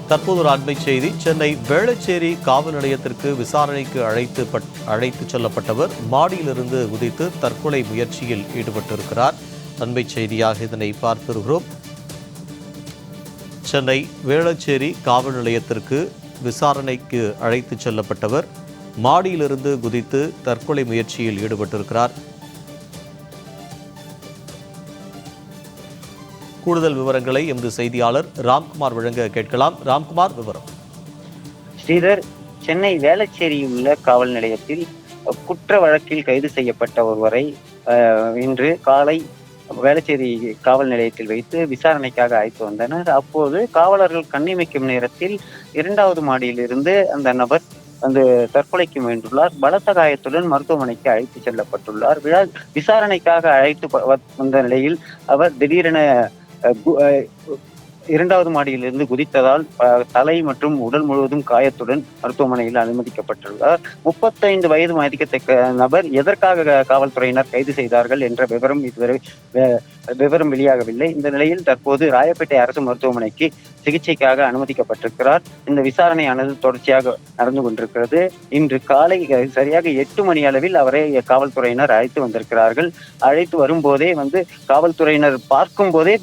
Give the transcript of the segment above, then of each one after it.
தற்போது ஒரு அண்மை செய்தி. சென்னை வேளச்சேரி காவல் நிலையத்திற்கு விசாரணைக்கு அழைத்து செல்லப்பட்டவர் மாடியிலிருந்து குதித்து தற்கொலை முயற்சியில் ஈடுபட்டிருக்கிறார். அண்மை செய்தியாக இதனை பார்த்திருக்கிறோம். சென்னை வேளச்சேரி காவல் நிலையத்திற்கு விசாரணைக்கு அழைத்து செல்லப்பட்டவர் மாடியிலிருந்து குதித்து தற்கொலை முயற்சியில் ஈடுபட்டிருக்கிறார். கூடுதல் விவரங்களை எமது செய்தியாளர் ராம்குமார் வழங்க கேட்கலாம். ராம்குமார், விவரம். ஸ்ரீதர், சென்னை வேளச்சேரியில் உள்ள காவல் நிலையத்தில் குற்ற வழக்கில் கைது செய்யப்பட்ட ஒருவரை இன்று காலை வேளச்சேரி காவல் நிலையத்தில் வைத்து விசாரணைக்காக அழைத்து வந்தனர். அப்போது காவலர்கள் கண்ணிமைக்கும் நேரத்தில் 2வது மாடியிலிருந்து அந்த நபர் தற்கொலைக்கு முயன்றுள்ளார். பலத்த காயத்துடன் மருத்துவமனைக்கு அழைத்து செல்லப்பட்டுள்ளார். விசாரணைக்காக அழைத்து வந்த நிலையில் அவர் திடீரென 2வது மாடியிலிருந்து குதித்ததால் தலை மற்றும் உடல் முழுவதும் காயத்துடன் மருத்துவமனையில் அனுமதிக்கப்பட்டுள்ளார். 35 வயது மதிக்கத்தக்க நபர் எதற்காக காவல்துறையினர் கைது செய்தார்கள் என்ற விவரம் வெளியாகவில்லை. இந்த நிலையில் தற்போது ராயப்பேட்டை அரசு மருத்துவமனைக்கு சிகிச்சைக்காக அனுமதிக்கப்பட்டிருக்கிறார். இந்த விசாரணையானது தொடர்ச்சியாக நடந்து கொண்டிருக்கிறது. இன்று காலை சரியாக 8 மணி அளவில் அவரை காவல்துறையினர் அழைத்து வந்திருக்கிறார்கள். அழைத்து வரும்போதே காவல்துறையினர் பார்க்கும் போதே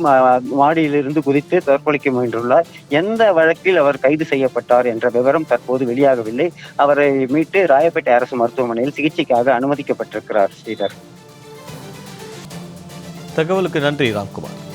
மாடியிலிருந்து குதித்து தற்கொலைக்கு முயன்றுள்ளார். எந்த வழக்கில் அவர் கைது செய்யப்பட்டார் என்ற விவரம் தற்போது வெளியாகவில்லை. அவரை மீட்டு ராயப்பேட்டை அரசு மருத்துவமனையில் சிகிச்சைக்காக அனுமதிக்கப்பட்டிருக்கிறார். ஸ்ரீதர், தகவலுக்கு நன்றி ராம்குமார்.